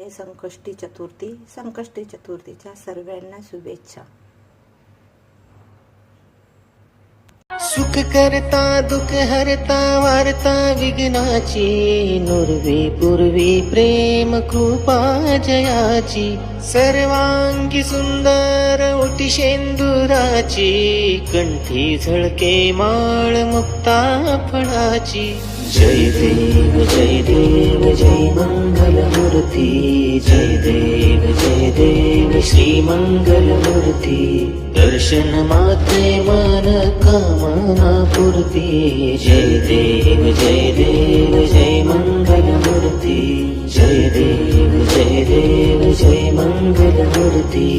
आहे संकष्टी चतुर्थी. संकष्टी चतुर्थीच्या सर्वांना शुभेच्छा. सुख करता दुःख हरता वार्ता विघ्नाची, नुरवी पूर्वी प्रेम कृपा जयाची. सर्वांगी सुंदर ओटी शेंदुराची, कंठी झळके माळ मुक्ता फळाची. जय देव जय मंगल मूर्ती, जय देव श्री मंगल मूर्ती. दर्शन मात्रे मन कामना पूर्ती. जय देव जय मंगल मूर्ती, जय देव जय मंगल मूर्ती.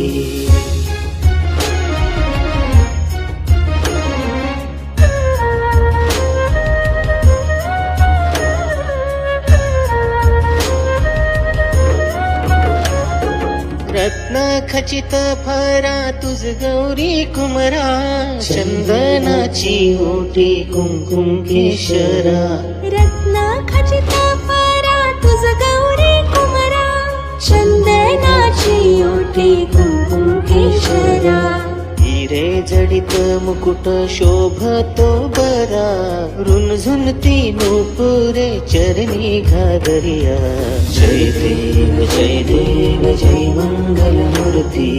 रत्न खचित फरा तुझ गौरी कुमरा, चंदनाची ओटी कुंकुम केशरा. रत्न खचित फरा तुझ गौरी कुमरा, चंदनाची ओटी कुंकुम केशरा. हिरे जडित मुकुट शोभतो बरा, रुणझुनती नूपुरे चरणी घागरिया. जय देव जय मंगल मूर्ती,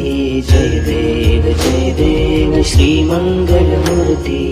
जय देव श्री मंगल मूर्ती.